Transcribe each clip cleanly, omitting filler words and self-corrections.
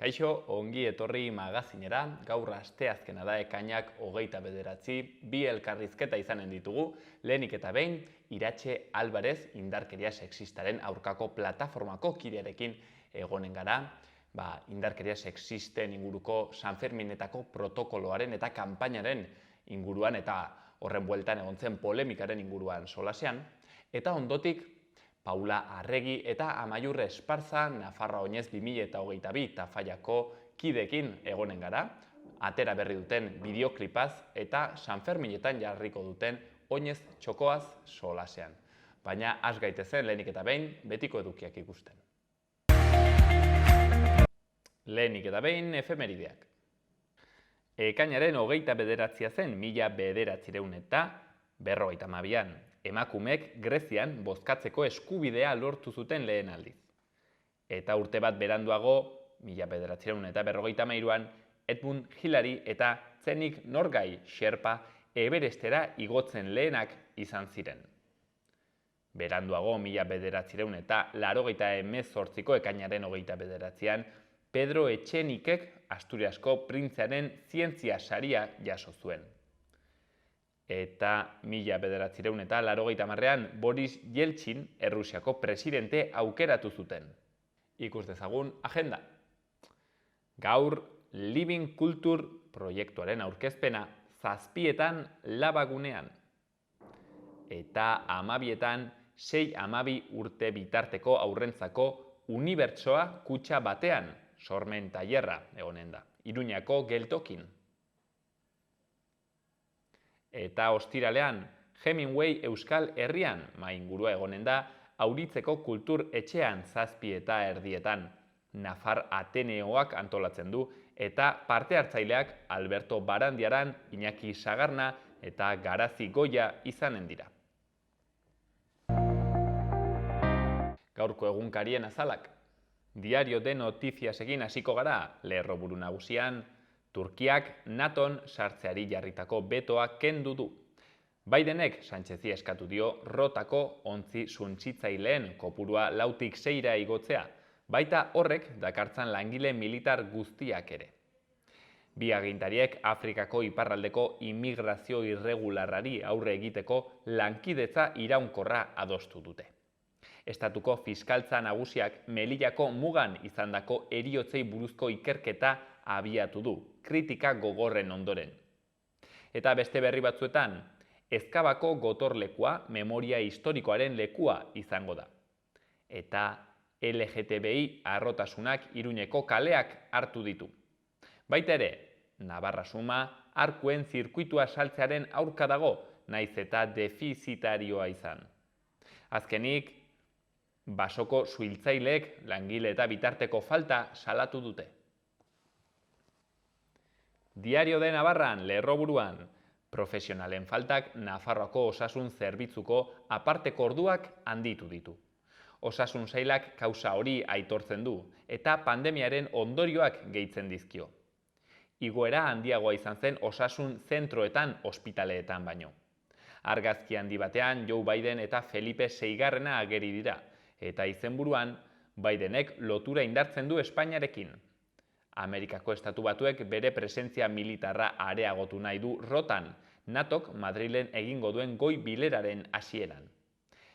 Kaixo, ongi etorri magazinera, gaur asteazkena da ekainak 29, bi elkarrizketa izanen ditugu, lehenik eta behin, Iratxe Alvarez indarkeria sexistaren aurkako plataformako kidearekin egonen gara, indarkeria sexisten inguruko Sanferminetako protokoloaren eta kanpainaren inguruan eta horren bueltan egon zen polemikaren inguruan solasean, eta ondotik Paula Arregi eta Amaiur Esparza Nafarroa Oinez 2022 Tafallako kidekin egonen gara, atera berri duten bideoklipaz eta Sanferminetan jarriko duten Oinez Txokoaz solasean. Baina has gaitezen lehenik eta behin betiko edukiak ikusten. Lehenik eta behin efemerideak. Ekainaren 29 zen 1952an. Emakumeek Grezian bozkatzeko eskubidea lortu zuten lehen aldiz. Eta urte bat beranduago, 1953an, Edmund Hillary eta Tzenik Norgay Sherpa Everestera igotzen lehenak izan ziren. Beranduago, 1988ko ekainaren 29an, Pedro Etxenikek Asturiasko printzearen zientzia saria jaso zuen. Eta 1990an Boris Yeltsin Errusiako presidente aukeratu zuten. Ikus dezagun agenda. Gaur Living Culture proiektuaren aurkezpena 7:00 Labagunean. Eta 12:00 6-12 urte bitarteko aurrentzako unibertsoa kutxa batean, sormen tailerra egonen da, Iruñako geltokin. Eta ostiralean, Hemingway Euskal Herrian ingurua egonen da, Auritzeko kultur etxean 7:30, Nafar Ateneoak antolatzen du, eta parte hartzaileak Alberto Barandiaran, Iñaki Sagarna eta Garazi Goia izanen dira. Gaurko egunkarien azalak. Diario de Notiziasekin hasiko gara, lerroburu nagusian, Turkiak NATOn sartzeari jarritako betoa kendu du. Bidenek Sánchezi eskatu dio Rotako ontzi suntsitzaileen kopurua 4tik 6ra igotzea, baita horrek dakartzan langile militar guztiak ere. Bi agintariek Afrikako iparraldeko immigrazio irregularrari aurre egiteko lankidetza iraunkorra adostu dute. Estatuko fiskaltza nagusiak Melillako mugan izandako heriotzei buruzko ikerketa abiatu du, kritika gogorren ondoren. Eta beste berri batzuetan, Ezkabako gotorlekua memoria historikoaren lekua izango da. Eta LGTBI harrotasunak Iruñeko kaleak hartu ditu. Baita ere, Navarra Suma arkuen zirkuitua saltzearen aurka dago, naiz eta defizitarioa izan. Azkenik, basoko suhiltzaileek langile eta bitarteko falta salatu dute. Diario de Navarran lerroburuan, profesionalen faltak Nafarroako osasun zerbitzuko aparteko orduak handitu ditu. Osasun sailak kausa hori aitortzen du eta pandemiaren ondorioak gehitzen dizkio. Igoera handiagoa izan zen osasun zentroetan ospitaleetan baino. Argazki handi batean Joe Biden eta Felipe Seigarrena ageri dira, eta izenburuan Bidenek lotura indartzen du Espainiarekin. Amerikako Estatu Batuek bere presentzia militarra areagotu nahi du Rotan, NATOk Madrilen egingo duen goi bileraren hasieran.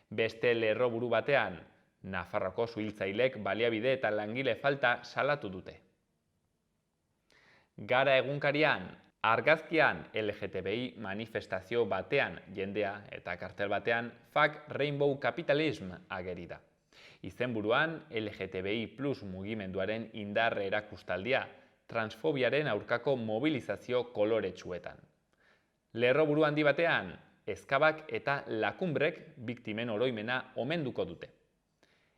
Beste lerroburu batean, Nafarroko suhiltzaileek baliabide eta langile falta salatu dute. Gara egunkarian, argazkian LGTBI manifestazio batean jendea eta kartel batean Fuck Rainbow Capitalism ageri da. Izenburuan LGTBI+ mugimenduaren indarre erakustaldia, transfobiaren aurkako mobilizazio koloretsuetan. Lerroburu handi batean, Ezkabak eta Lakumbrek biktimen oroimena omenduko dute.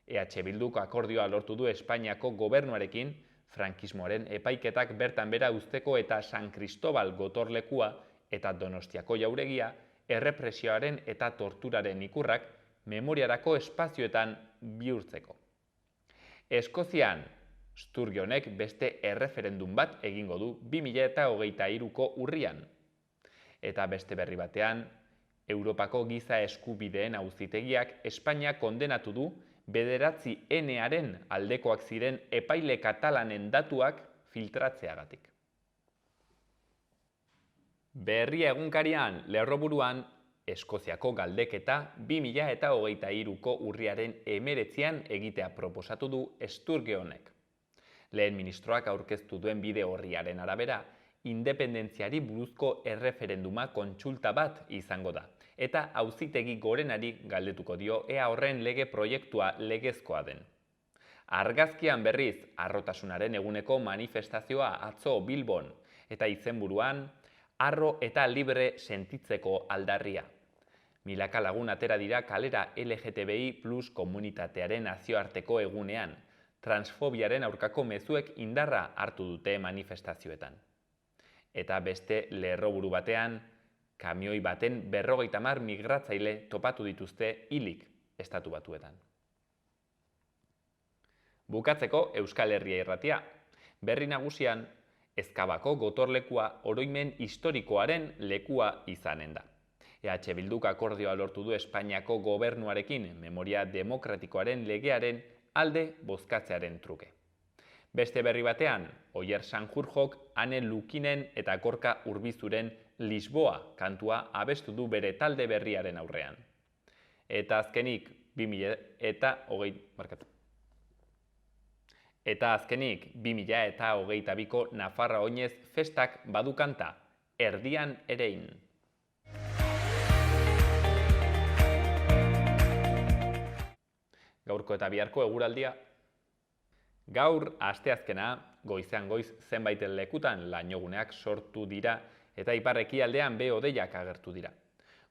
EH Bilduk akordioa lortu du Espainiako gobernuarekin, frankismoaren epaiketak bertan bera uzteko eta San Cristobal gotorlekua eta Donostiako jauregia, errepresioaren eta torturaren ikurrak memoriarako espazioetan bihurtzeko. Eskozian, Sturgeonek beste erreferendum bat egingo du 2023ko urrian. Eta beste berri batean, Europako giza eskubideen auzitegiak Espainia kondenatu du 9aren aldekoak ziren epaile katalanen datuak filtratzeagatik. Berria egunkarian lerroburuan Eskoziako galdeketa 2023ko urriaren 19an egitea proposatu du Sturgeonek. Lehen ministroak aurkeztu duen bide orriaren arabera, independentziari buruzko erreferenduma kontsulta bat izango da, eta auzitegi gorenari galdetuko dio ea horren lege proiektua legezkoa den. Argazkian berriz, harrotasunaren eguneko manifestazioa atzo Bilbon, eta izenburuan, harro eta libre sentitzeko aldarria. Milaka lagun atera dira kalera LGTBI+ komunitatearen nazioarteko egunean, transfobiaren aurkako mezuek indarra hartu dute manifestazioetan. Eta beste lerroburu batean, kamioi baten 50 migratzaile topatu dituzte hilik Estatu Batuetan. Bukatzeko Euskal Herria Irratia. Berri nagusian, Ezkabako gotorlekua oroimen historikoaren lekua izanen da. EH Bilduk akordioa lortu du Espainiako gobernuarekin memoria demokratikoaren legearen alde bozkatzearen truke. Beste berri batean, Oier Sanjurjok Ane Lukinen eta Gorka Urbizuren Lisboa kantua abestu du bere talde berriaren aurrean. Eta azkenik 2022ko Nafarra Oinez festak badu kanta, erdian erein. Gaurko eta biharko eguraldia. Gaur, asteazkena, goizean goiz zenbait lekutan lainoguneak sortu dira eta ipar-ekialdean behe-hodeiak agertu dira.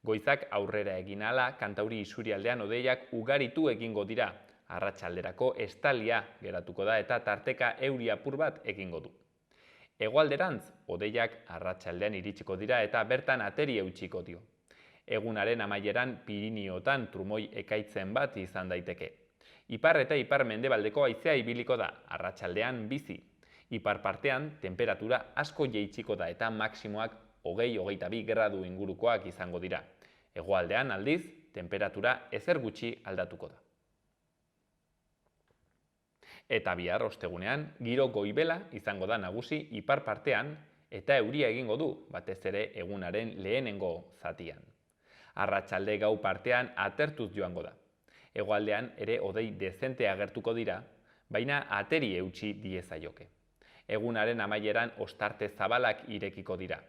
Goizak aurrera egin ahala, Kantauri isurialdean hodeiak ugaritu egingo dira. Arratsalderako estalia geratuko da eta tarteka euri apur bat egingo du. Hegoalderantz, hodeiak arratsaldean iritsiko dira eta bertan ateri eutsiko dio. Egunaren amaieran Pirinioetan trumoi ekaitzen bat izan daiteke. Ipar eta ipar-mendebaldeko haizea ibiliko da, arratsaldean bizi. Ipar partean, temperatura asko jaitsiko da eta maksimoak 20-22 gradu ingurukoak izango dira. Hegoaldean aldiz, temperatura ezer gutxi aldatuko da. Eta bihar ostegunean, giro goibela izango da nagusi ipar partean eta euria egingo du, batez ere egunaren lehenengo zatian. Arratsalde gau partean atertuz joango da. Hegoaldean ere hodei dezente agertuko dira, baina ateri eutsi diezaioke. Egunaren amaieran ostarte zabalak irekiko dira.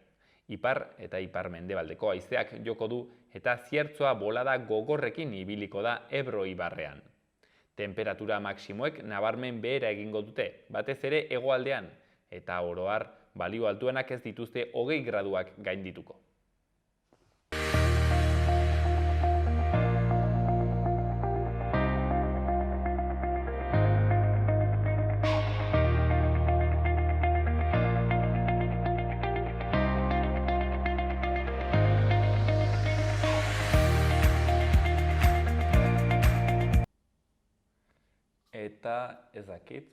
Ipar eta ipar-mendebaldeko haizeak joko du eta ziertzoa bolada gogorrekin ibiliko da Ebro ibarrean. Temperatura maksimoek nabarmen behera egingo dute, batez ere hegoaldean, eta oro har balio altuenak ez dituzte 20 graduak gaindituko. Eta ez dakit,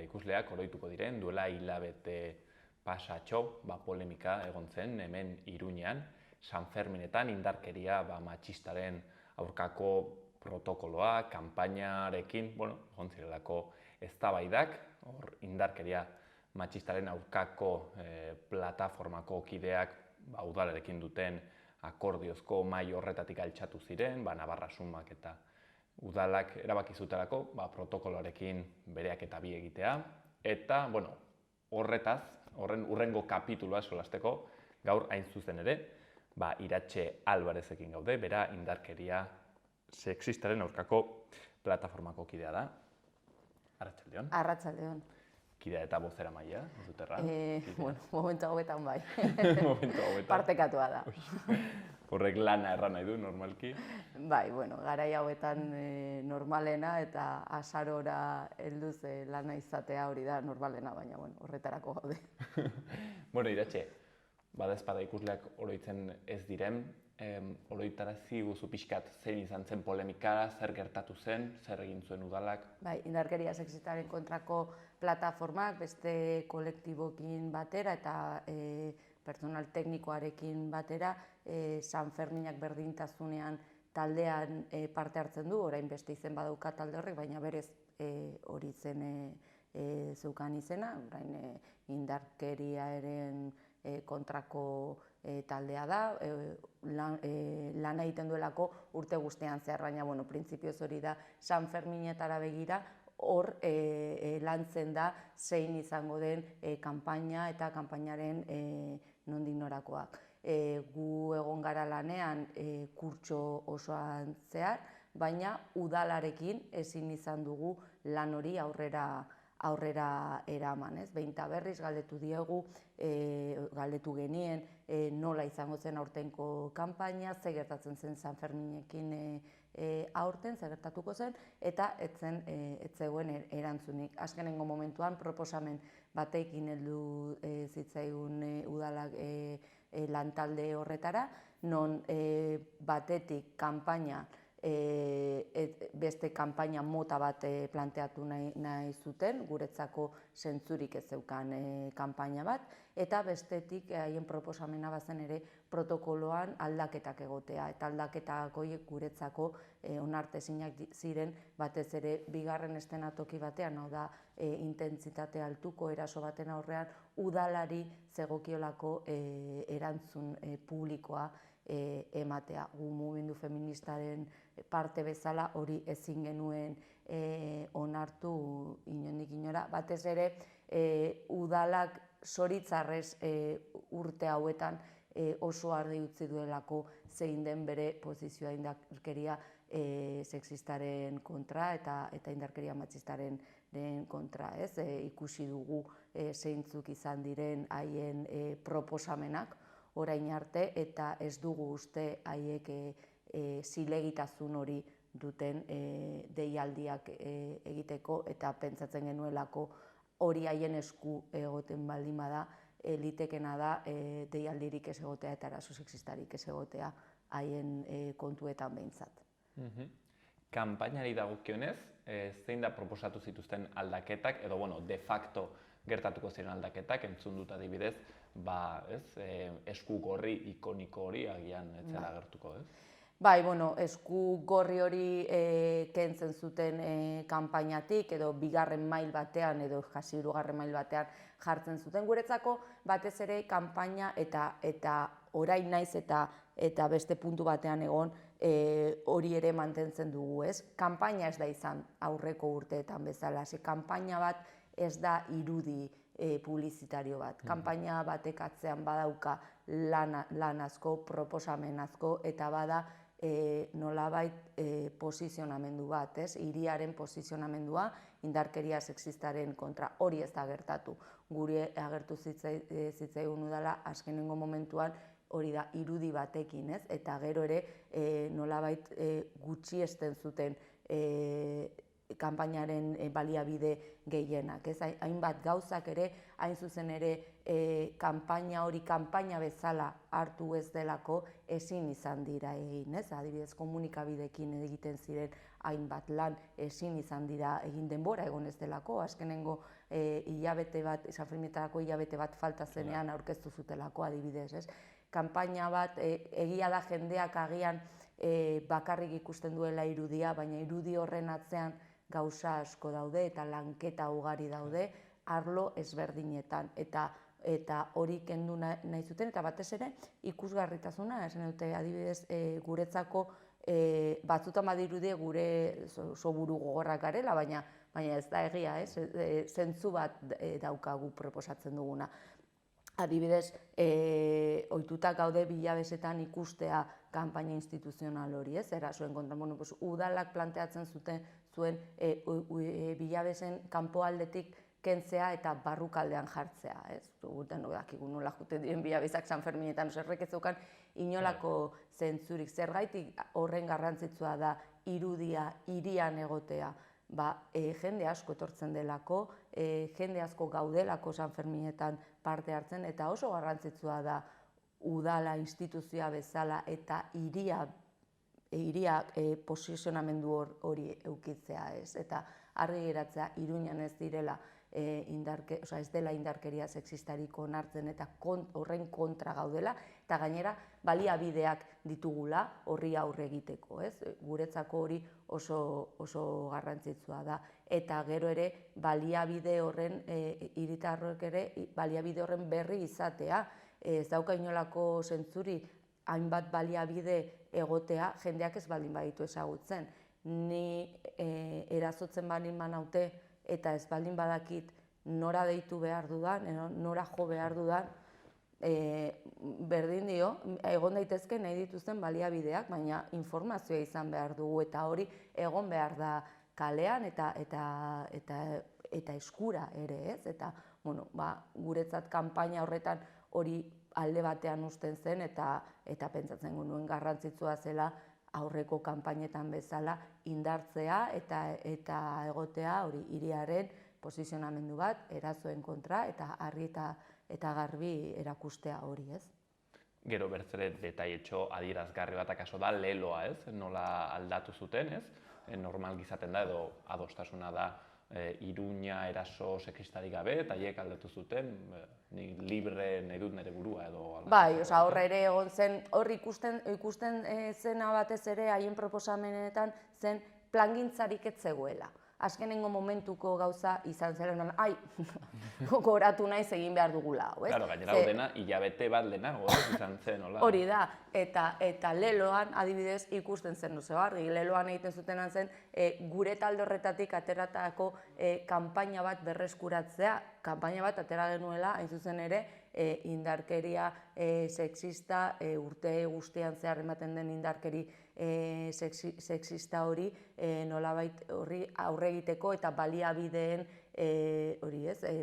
ikusleak oroituko diren, duela hilabete pasatxo, polemika egon zen hemen Iruñean, San Ferminetan indarkeria matxistaren aurkako protokoloa, kanpainarekin, egon zirelako eztabaidak, hor indarkeria matxistaren aurkako plataformako kideak udalarekin duten akordiozko mahai horretatik altxatu ziren, Navarra Sumak eta udalak erabaki zutelako protokoloarekin bereak eta bi egitea. Eta, horretaz, horren urrengo kapitulua solasteko, gaur hain zuzen ere, Iratxe Albarezekin gaude, bera indarkeria sexistaren aurkako plataformako kidea da. Arratsaldeon. Arratsaldeon. Kidea eta bozeramailea, ez dut erran? Momentu hauetan bai. Momentu hauetan. Partekatua da. Horrek lana erran nahi du, normalki? Bai, garai hauetan normalena eta azarora helduz lana izatea hori da normalena, baina horretarako gaude. Iratxe, badezpada ikusleak oroitzen ez diren, oroitarazi guzu pixkat zein izan zen polemika, zer gertatu zen, zer egin zuen udalak? Bai, indarkeria sexistaren kontrako plataformak beste kolektibokin batera eta pertsonal teknikoarekin batera San Ferminak berdintasunean taldean parte hartzen du, orain beste izen badauka talde horrek, baina berez hori zen zeukan izena, orain indarkeriaren kontrako taldea da, lan egiten duelako urte guztian zehar, baina printzipioz hori da San Ferminetara begira, hor lantzen da zein izango den kanpaina eta kanpainaren nondik norakoak. Gu egon gara lanean kurtso osoan zehar, baina udalarekin ezin izan dugu lan hori aurrera eraman, ez? Behin eta berriz galdetu diegu, galdetu genien nola izango zen aurtengo kanpaina, ze gertatzen zen San Ferminekin aurten, ze gertatuko zen, eta ez zegoen erantzunik. Azkenengo momentuan proposamen batekin heldu zitzaigun udalak lantalde horretara, non batetik kanpaina, beste kanpaina mota bat planteatu nahi zuten, guretzako zentzurik ez zeukan kanpaina bat, eta bestetik haien proposamena bazen ere protokoloan aldaketak egotea, eta aldaketak horiek guretzako onartezinak ziren, batez ere bigarren eszenatoki batean, hau da intentsitate altuko eraso baten aurrean, udalari zegokiolako erantzun publikoa ematea. Gu mugimendu feministaren parte bezala hori ezin genuen onartu inondik inora. Batez ere, udalak zoritzarrez urte hauetan oso argi utzi duelako zein den bere posizioa indarkeria sexistaren kontra eta indarkeria matxistaren kontra. Ikusi dugu zeintzuk izan diren haien proposamenak orain arte, eta ez dugu uste haiek zilegitasun hori duten deialdiak egiteko, eta pentsatzen genuelako hori haien esku egoten baldin bada, litekena da deialdirik ez egotea eta eraso sexistarik ez egotea haien kontuetan behintzat. Kanpainari dagokionez, zein da proposatu zituzten aldaketak, edo de facto gertatuko ziren aldaketak, entzun dut adibidez, esku gorri ikoniko hori agian ez zela gertuko, ez? Bai, esku gorri hori kentzen zuten kanpainatik, edo bigarren mail batean, edo hasi hirugarren mail batean jartzen zuten. Guretzako batez ere kanpaina eta orain naiz eta beste puntu batean egon hori ere mantentzen dugu, ez? Kanpaina ez da izan aurreko urteetan bezala, kanpaina bat ez da irudi publizitario bat. Kanpaina batek atzean badauka lan asko, proposamen asko, eta bada nolabait posizionamendu bat, ez? Hiriaren posizionamendua indarkeria sexistaren kontra, hori ez da gertatu. Guri agertu zitzaigun udala azkenengo momentuan hori da irudi batekin, ez? Eta gero ere nolabait gutxiesten zuten kanpainaren baliabide gehienak, ez? Hainbat gauzak ere, hain zuzen ere kanpaina hori kanpaina bezala hartu ez delako ezin izan dira egin, ez? Adibidez, komunikabideekin egiten ziren hainbat lan ezin izan dira egin denbora egon ez delako, azkenengo hilabete bat, San Ferminetarako hilabete bat falta zenean aurkeztu zutelako adibidez, ez? Kanpaina bat, egia da jendeak agian bakarrik ikusten duela irudia, baina irudi horren atzean gauza asko daude eta lanketa ugari daude arlo ezberdinetan, eta hori kendu nahi zuten, eta batez ere ikusgarritasuna, esan dute adibidez guretzako batzutan badirudie gure soburu gogorrak garela, baina ez da egia, zentzu bat daukagu proposatzen duguna. Adibidez, ohituta gaude bilabesetan ikustea kanpaina instituzional hori, ez? Erasoen kontra, udalak planteatzen zuen bilabesen kanpoaldetik kentzea eta barrukaldean jartzea, ez? Guten dakigu nola joten diren bilabesak San Ferminetan, zerrek ez zeukan inolako zentzurik. Zergatik horren garrantzitsua da irudia hirian egotea? Jende asko etortzen delako, jende asko gaudelako San Ferminetan parte hartzen, eta oso garrantzitsua da udala instituzioa bezala eta hiriak posizionamendu hori eukitzea, ez? Eta argi geratzea Iruñan ez direla ez dela indarkeria sexistarik onartzen eta horren kontra gaudela, eta gainera baliabideak ditugula horri aurre egiteko, ez? Guretzako hori oso garrantzitsua da. Eta gero ere baliabide horren, hiritarrek ere baliabide horren berri izatea, ez dauka inolako zentzuri hainbat baliabide egotea jendeak ez baldin baditu ezagutzen. Ni erasotzen baldin banaute eta ez baldin badakit nora deitu behar dudan, nora jo behar dudan, berdin dio, egon daitezke nahi dituzten baliabideak, baina informazioa izan behar dugu eta hori egon behar da kalean eta eskura ere, ez? Eta, bueno, guretzat kanpaina horretan hori alde batean uzten zen eta pentsatzen genuen garrantzitsua zela aurreko kanpainetan bezala indartzea eta egotea hori hiriaren posizionamendu bat erasoen kontra eta argi eta garbi erakustea hori, ez? Gero bertzere detailetxo adierazgarri bat akaso da leloa, ez? Nola aldatu zuten, ez? Normal gizaten da edo adostasuna da Iruña eraso sexistarik gabe eta haiek aldatu zuten ni libre nahi dut nire burua edo... Bai, horre ere egon zen, hor ikusten zena batez ere haien proposamenetan zen plangintzarik ez zegoela. Azkenengo momentuko gauza izan zeren, ai, goratu naiz egin behar dugula. Claro, gainera dena hilabete bat lehenago izan zen, hola. Hori da, eta leloan adibidez ikusten zen oso argi, leloan egiten zutenan zen gure talde horretatik ateratako kanpaina bat berreskuratzea, kanpaina bat atera genuela, hain zuzen ere, indarkeria sexista, urte guztian zehar ematen den indarkeri sexista hori nolabait horri aurre egiteko eta baliabideen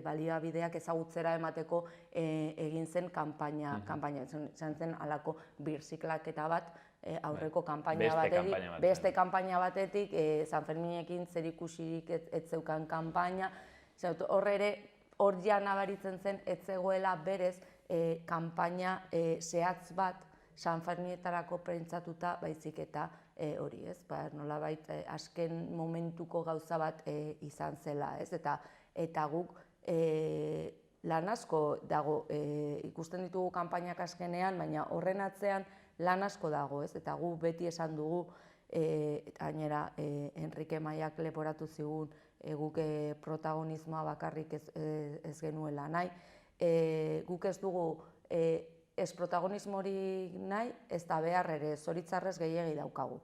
baliabideak ezagutzera emateko egin zen kanpaina izan zen halako birziklaketa bat aurreko beste kanpaina batetik San Ferminekin zerikusirik ez zeukan kanpaina, horre ere hor ja nabaritzen zen ez zegoela berez kanpaina zehatz bat San Ferminetarako prentsatuta baizik eta hori, ez? Nolabait azken momentuko gauza bat izan zela, ez? Eta guk lan asko dago, ikusten ditugu kanpainak azkenean, baina horren atzean lan asko dago, ez? Eta guk beti esan dugu, gainera Enrique Maiak leporatu zigun guk protagonismoa bakarrik ez genuela nahi. Guk ez dugu ez protagonismorik nahi, ez da behar ere zoritzarrez gehiegi daukagu.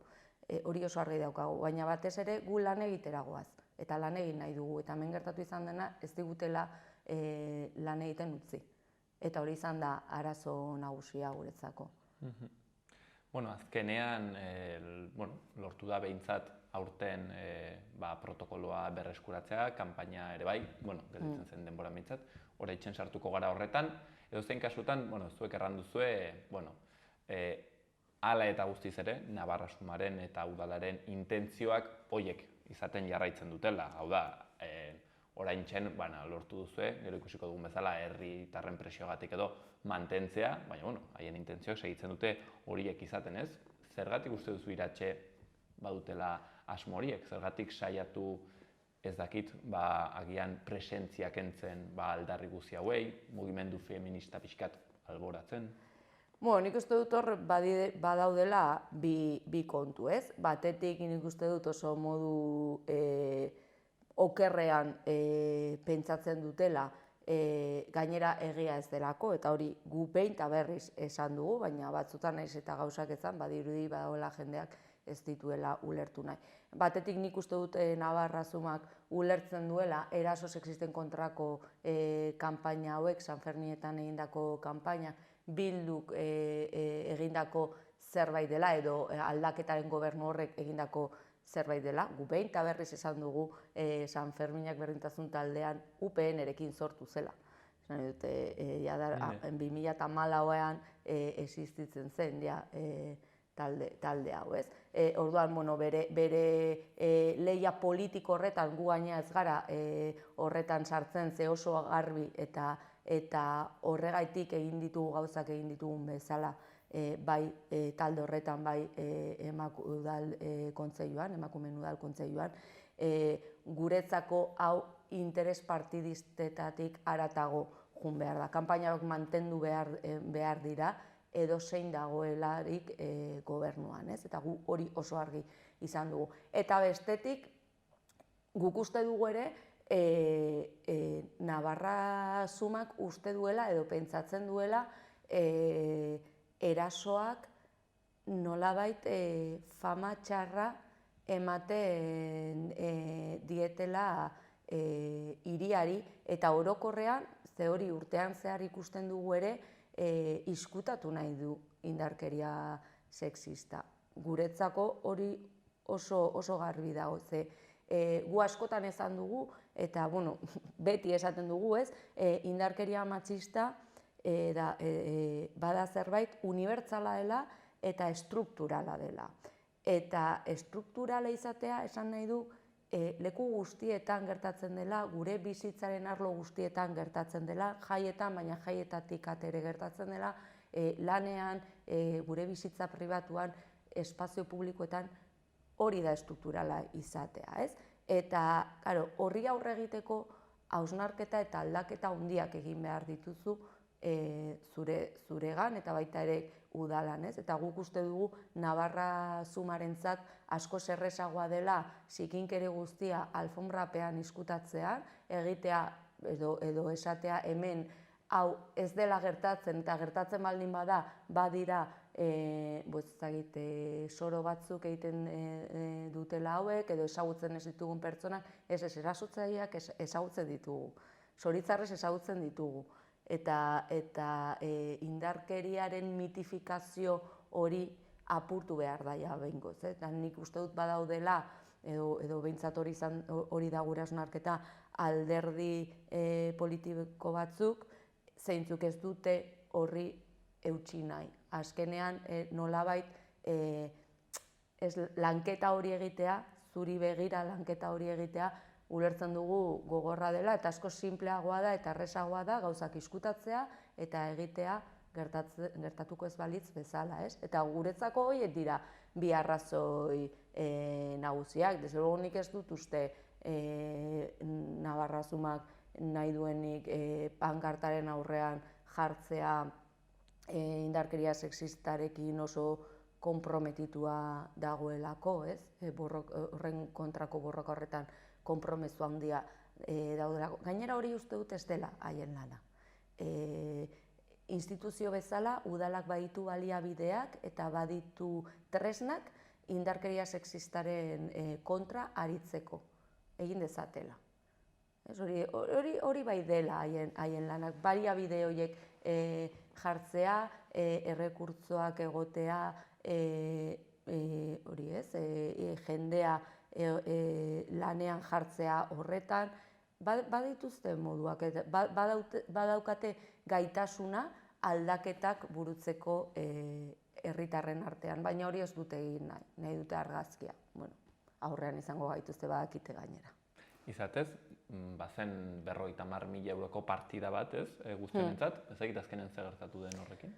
Hori oso argi daukagu, baina batez ere gu lan egitera goaz. Eta lan egin nahi dugu, eta hemen gertatu izan dena ez digutela lan egiten utzi. Eta hori izan da arazo nagusia guretzako. Bueno, azkenean lortu da behintzat aurten protokoloa berreskuratzea, kanpaina ere bai, gelditzen zen denbora behintzat, oraitxen sartuko gara horretan, edozein kasutan, zuek errandu duzue, hala eta guztiz ere, Navarra Sumaren eta udalaren intentzioak horiek izaten jarraitzen dutela. Hau da, oraintzen lortu duzue, gero ikusiko dugun bezala, herritarren presioagatik edo mantentzea, baina haien intentzioak segitzen dute horiek izaten, ez? Zergatik uste duzu Iratxe badutela asmo horiek? Zergatik saiatu ez dakit, agian presentzia kentzen aldarri guzti hauei, mugimendu feminista pixkat alboratzen? Nik uste dut hor badaudela bi kontu, ez? Batetik nik uste dut oso modu okerrean pentsatzen dutela gainera egia ez delako, eta hori gu behin eta berriz esan dugu, baina batzutan naiz eta gauzak ezan, badirudi badagoela jendeak ez dituela ulertu nahi. Batetik nik uste dut Navarra Sumak ulertzen duela eraso sexisten kontrako kanpaina hauek, San Ferminetan egindako kanpaina, Bilduk egindako zerbait dela edo aldaketaren gobernu horrek egindako zerbait dela. Gu behin eta berriz esan dugu San Ferminak berdintasun taldean UPN-erekin sortu zela. 2014an existitzen zen talde hau, ez? Orduan, bere lehia politiko horretan gu gaina ez gara horretan sartzen ze oso garbi eta horregaitik egin ditugu gauzak egin ditugun bezala bai talde horretan, bai emakumeen udal kontseiluan, guretzako hau interes partidistetatik haratago joan behar da. Kanpaina hauek mantendu behar dira, edozein dagoelarik gobernuan, ez? Eta gu hori oso argi izan dugu. Eta bestetik, guk uste dugu ere, Navarra Sumak uste duela edo pentsatzen duela erasoak nolabait fama txarra ematen dietela hiriari, eta orokorrean, ze hori urtean zehar ikusten dugu ere, izkutatu nahi du indarkeria sexista. Guretzako hori oso garbi dago, ze gu askotan esan dugu, eta beti esaten dugu, ez, indarkeria matxista bada zerbait unibertsala dela eta estrukturala dela. Eta estrukturala izatea esan nahi du leku guztietan gertatzen dela, gure bizitzaren arlo guztietan gertatzen dela, jaietan, baina jaietatik atere gertatzen dela, lanean, gure bizitza pribatuan, espazio publikoetan, hori da estrukturala izatea, ez? Eta, horri aurre egiteko hausnarketa eta aldaketa handiak egin behar dituzu zuregan eta baita ere udalan, ez? Eta guk uste dugu Navarra Sumarentzat asko errazagoa dela zikinkeri guztia alfonbrapean izkutatzea, egitea edo esatea hemen hau ez dela gertatzen, eta gertatzen baldin bada, badira soro batzuk egiten dutela hauek, edo ezagutzen ez ditugun pertsonak, ez erasotzaileak ezagutzen ditugu, zoritzarrez ezagutzen ditugu. Eta indarkeriaren mitifikazio hori apurtu behar daia behingoz. Eta nik uste dut badaudela, edo behintzat hori da gure hausnarketa, alderdi politiko batzuk, zeintzuk ez dute horri eutsi nahi. Azkenean nolabait lanketa hori egitea, zuri begira lanketa hori egitea, ulertzen dugu gogorra dela, eta asko sinpleagoa da eta errazagoa da gauzak izkutatzea eta egitea gertatuko ez balitz bezala, ez? Eta guretzako horiek dira bi arrazoi nagusiak. Desde luego nik ez dut uste Navarra Sumak nahi duenik pankartaren aurrean jartzea indarkeria sexistarekin oso konprometitua dagoelako, ez? Horren kontrako borroka horretan konpromezu handia daudelako. Gainera hori uste dut ez dela haien lana. Instituzio bezala, udalak baditu baliabideak eta baditu tresnak indarkeria sexistaren kontra aritzeko, egin dezatela. Hori bai dela haien lanak, baliabide horiek jartzea, errekurtsoak egotea, jendea lanean jartzea horretan, badituzte moduak, badaukate gaitasuna aldaketak burutzeko herritarren artean, baina hori ez dute egin nahi dute argazkia. Aurrean izango gaituzte badakite gainera. Izatez, bazen 50.000 euroko partida bat, ez, guztienentzat, ez egit azkenen zer gertatu den horrekin?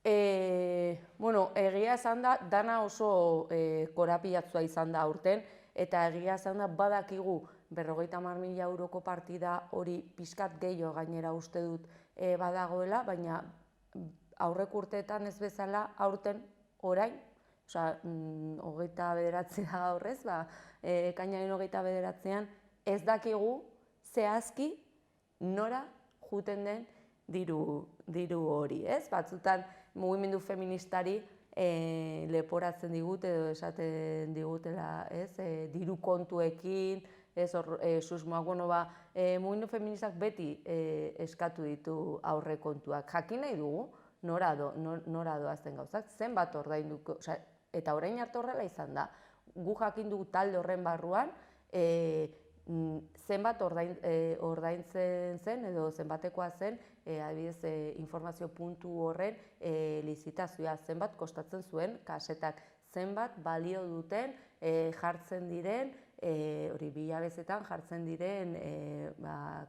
Egia esan da, dana oso korapilatsua izan da aurten, eta egia esan da badakigu 50.000 euroko partida hori pixkat gehiago gainera uste dut badagoela, baina aurreko urteetan ez bezala aurten orain, 29 da horrez, ekainaren 29an, ez dakigu zehazki nora juten den diru hori, ez? Batzutan mugimendu feministari leporatzen digut edo esaten digutela, ez? Diru kontuekin, ez susmoak, mugimendu feministak beti eskatu ditu aurre kontuak. Jakin nahi dugu nora doazten gauzak, zenbat ordainduko, eta orain arte horrela izan da. Gu jakin dugu talde horren barruan, zenbat ordaintzen zen edo zenbatekoa zen, adibidez informazio puntu horren lizitazioa, zenbat kostatzen zuen kasetak, zenbat balio duten jartzen diren, hori bilabezetan jartzen diren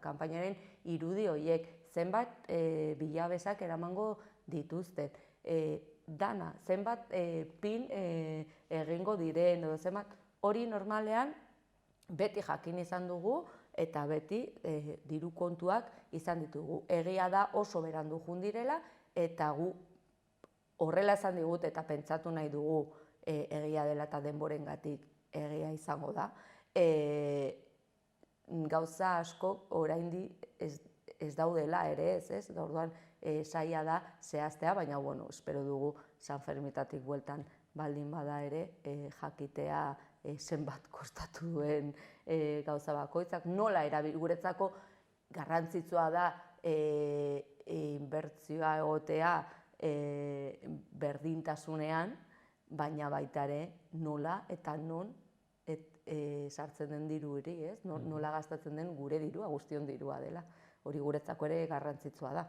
kanpainaren irudi horiek, zenbat bilabezak eramango dituzten, dana, zenbat pin egingo diren, edo zenbat hori normalean beti jakin izan dugu eta beti diru kontuak izan ditugu. Egia da oso berandu jun direla eta gu horrela esan digut eta pentsatu nahi dugu egia dela eta denborengatik egia izango da. Gauza asko oraindik ez daudela ere, ez? Orduan zaila da zehaztea, baina bueno, espero dugu Sanfermitatik bueltan baldin bada ere jakitea zenbat kostatu duen gauza bakoitzak, nola guretzako garrantzitsua da inbertsioa egotea berdintasunean, baina baita ere nola eta non sartzen den diru hori, ez? Nola gastatzen den gure dirua, guztion dirua dela. Hori guretzako ere garrantzitsua da.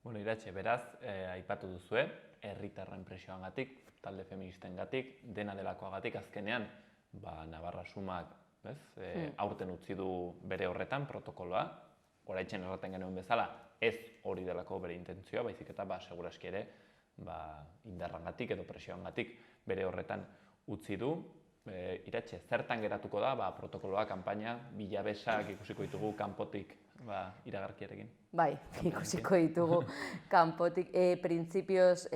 Bueno, Iratxe, beraz, aipatu duzue, herritarren presioangatik, talde feministengatik, dena delakoagatik azkenean, Navarra Sumak, aurten utzi du bere horretan protokoloa, oraitzen erraten genuen bezala, ez hori delako bere intentzioa, baizik eta seguraski ere indarrangatik edo presioangatik bere horretan utzi du. Iratxe, zertan geratuko da protokoloa, kanpaina, bilabesak ikusiko ditugu kanpotik iragarkiarekin? Bai, ikusiko ditugu kanpotik. Printzipioz,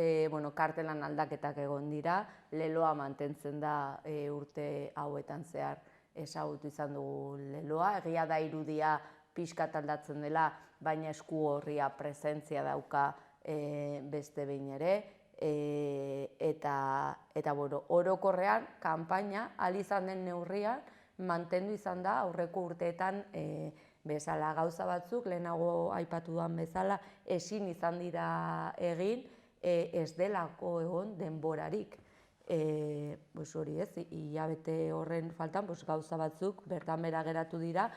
kartelan aldaketak egon dira, leloa mantentzen da urte hauetan zehar ezagutu izan dugu leloa. Egia da irudia pixkat aldatzen dela, baina esku horria presentzia dauka beste behin ere. Eta orokorrean, kanpaina, izan den neurrian, mantendu izan da aurreko urteetan bezala gauza batzuk, lehenago aipatu duan bezala, ezin izan dira egin, ez delako egon denborarik. Hori ez, hilabete horren faltan gauza batzuk bertan bera geratu dira,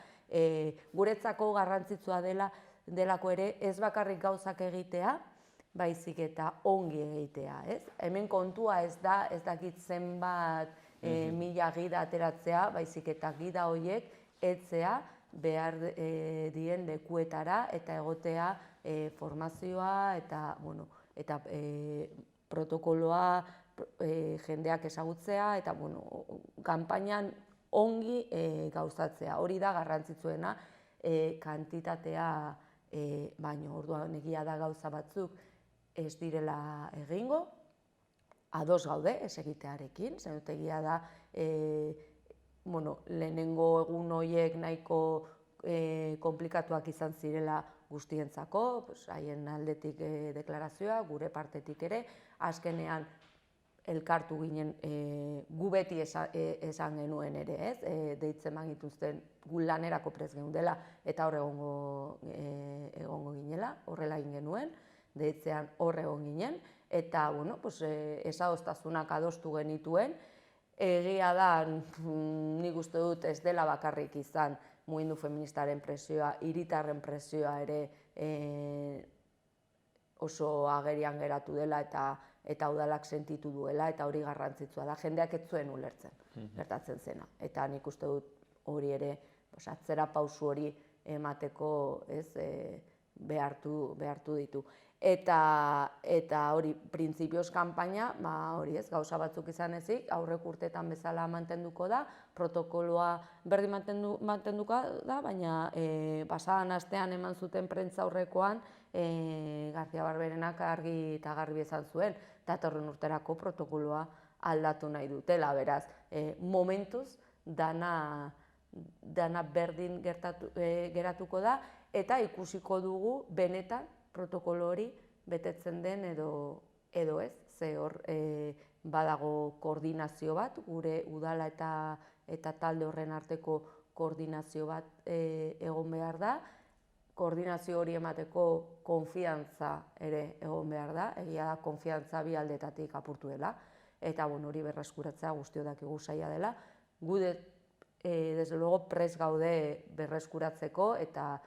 guretzako garrantzitsua delako ere ez bakarrik gauzak egitea, baizik eta ongi egitea, ez? Hemen kontua ez da, ez dakit zenbat mila gida ateratzea, baizik eta gida horiek etzea behar dien lekuetara eta egotea formazioa eta protokoloa jendeak ezagutzea eta kanpainan ongi gauzatzea. Hori da garrantzitsuena kantitatea baino. Orduan egia da gauza batzuk ez direla egingo, ados gaude ez egitearekin, zenut egia da lehenengo egun horiek nahiko komplikatuak izan zirela guztientzako, haien aldetik deklarazioa, gure partetik ere, azkenean elkartu ginen gu beti esan genuen ere, ez? Deitzen bagituzten gu lanerako prest geundela eta hor egongo ginela, horrela egin genuen, deitzean hor egon ginen, eta ezadostasunak adostu genituen. Egia da, nik uste dut ez dela bakarrik izan mugimendu feministaren presioa, hiritarren presioa ere oso agerian geratu dela eta udalak sentitu duela, eta hori garrantzitsua da, jendeak ez zuen ulertzen gertatzen zena. Eta nik uste dut hori ere, atzera pausu hori emateko behartu ditu. Eta hori, printzipioz kanpaina, hori ez, gauza batzuk izan ezik, aurreko urteetan bezala mantenduko da, protokoloa berdin mantenduko da, baina pasadan astean eman zuten prentza aurrekoan, García Barberenak argi eta garbi esan zuen, datorren urterako protokoloa aldatu nahi dutela, beraz, momentuz dana berdin geratuko da, eta ikusiko dugu benetan protokolo hori betetzen den edo ez, ze hor badago koordinazio bat, gure udala eta talde horren arteko koordinazio bat egon behar da, koordinazio hori emateko konfiantza ere egon behar da, egia da konfiantza bi aldetatik apurtu dela, eta hori berreskuratzea guztio dakigu zaila dela, gu desde luego prest gaude berreskuratzeko eta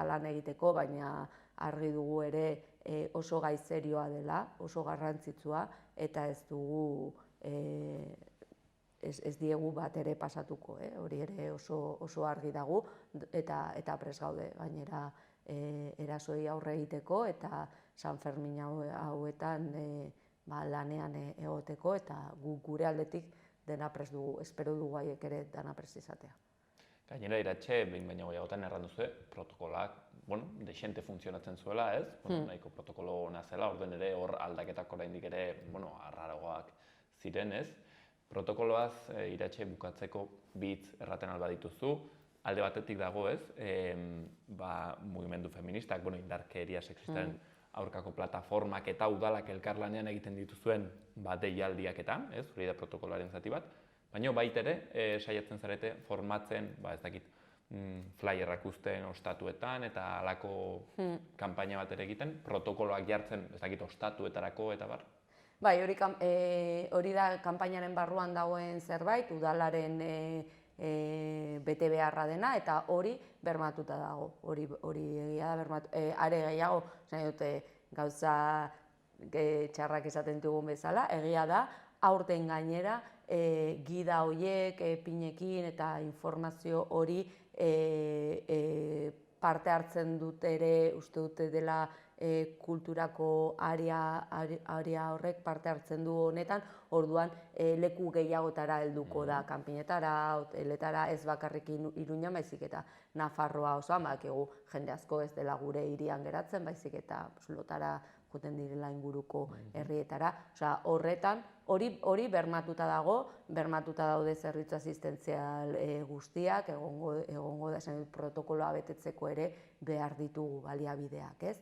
lan egiteko, baina argi dugu ere oso gai serioa dela, oso garrantzitsua, eta ez dugu, ez diegu bat ere pasatuko, hori ere oso argi dago, eta prest gaude gainera erasoi aurre egiteko, eta San Fermin hauetan lanean egoteko, eta gure aldetik dena prest dugu, espero dugu haiek ere dena prest izatea. Gainera, Iratxe, behin baino gehiagotan erran duzue, protokoloak dexente funtzionatzen zuela, ez? Nahiko protokolo ona zela, orduen ere hor aldaketak oraindik ere, arraroak ziren, ez? Protokoloaz Iratxe bukatzeko bitz erraten alba dituzu, alde batetik dago, ez? Mugimendu feministak, indarkeria sexistaren aurkako plataformak eta udalak elkarlanean egiten dituzuen deialdiak eta, ez? Hori da protokoloaren zati bat. Baina baita ere, saiatzen zarete formatzen, ez dakit, flyerrak uzten ostatuetan eta halako kanpaina bat ere egiten, protokoloak jartzen, ez dakit, ostatuetarako eta bar? Bai, hori da kanpainaren barruan dagoen zerbait, udalaren bete beharra dena, eta hori bermatuta dago, hori egia da bermatuta. Are gehiago, gauza txarrak esaten dugun bezala, egia da, aurten gainera, gida horiek, pinekin eta informazio hori parte hartzen dut ere, uste dute dela kulturako area horrek parte hartzen du honetan, orduan leku gehiagotara helduko da, kanpinetara, hoteletara, ez bakarrik Iruñan, baizik eta Nafarroa osoan, badakigu jende asko ez dela gure hirian geratzen, baizik eta lotara joaten direla inguruko herrietara. Osea, horretan, hori bermatuta dago, bermatuta daude zerbitzu asistentzial guztiak, egongo da protokoloa betetzeko ere behar ditugu baliabideak, ez?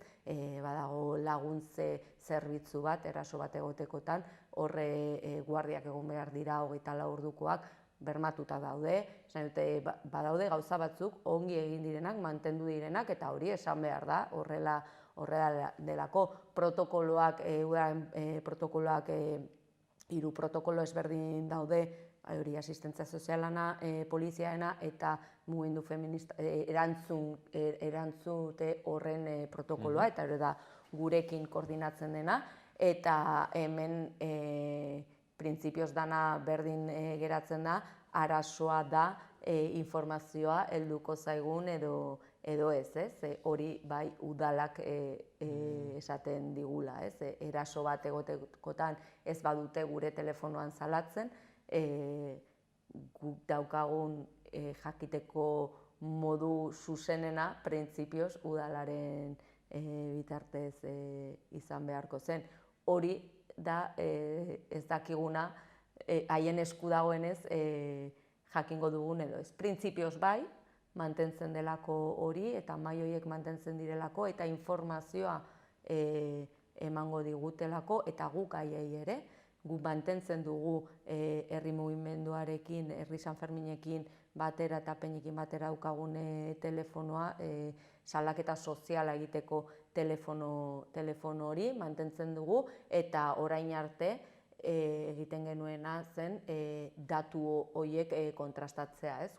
Badago laguntze zerbitzu bat, eraso bat egotekotan, horre guardiak egon behar dira 24 ordukoak, bermatuta daude, badaude gauza batzuk ongi egin direnak, mantendu direnak, eta hori esan behar da, horrela delako protokoloak, protokoloak, 3 protokolo ezberdin daude, hori asistentzia sozialana, poliziaena eta mugimendu feminista erantzute horren protokoloa, eta hori da gurekin koordinatzen dena, eta hemen printzipioz dana berdin geratzen da, arazoa da informazioa helduko zaigun edo ez, hori bai udalak esaten digula, eraso bat egotekotan ez badute gure telefonoan salatzen, guk daukagun jakiteko modu zuzenena printzipioz udalaren bitartez izan beharko zen. Hori da ez dakiguna, haien esku dagoenez jakingo dugun edo ez. Printzipioz bai, mantentzen delako hori eta mahai horiek mantentzen direlako eta informazioa emango digutelako eta guk haiei ere, guk mantentzen dugu herri mugimenduarekin, herri Sanferminekin batera eta Peñekin batera daukagun telefonoa, salaketa soziala egiteko telefono hori mantentzen dugu eta orain arte egiten genuena zen datu horiek kontrastatzea,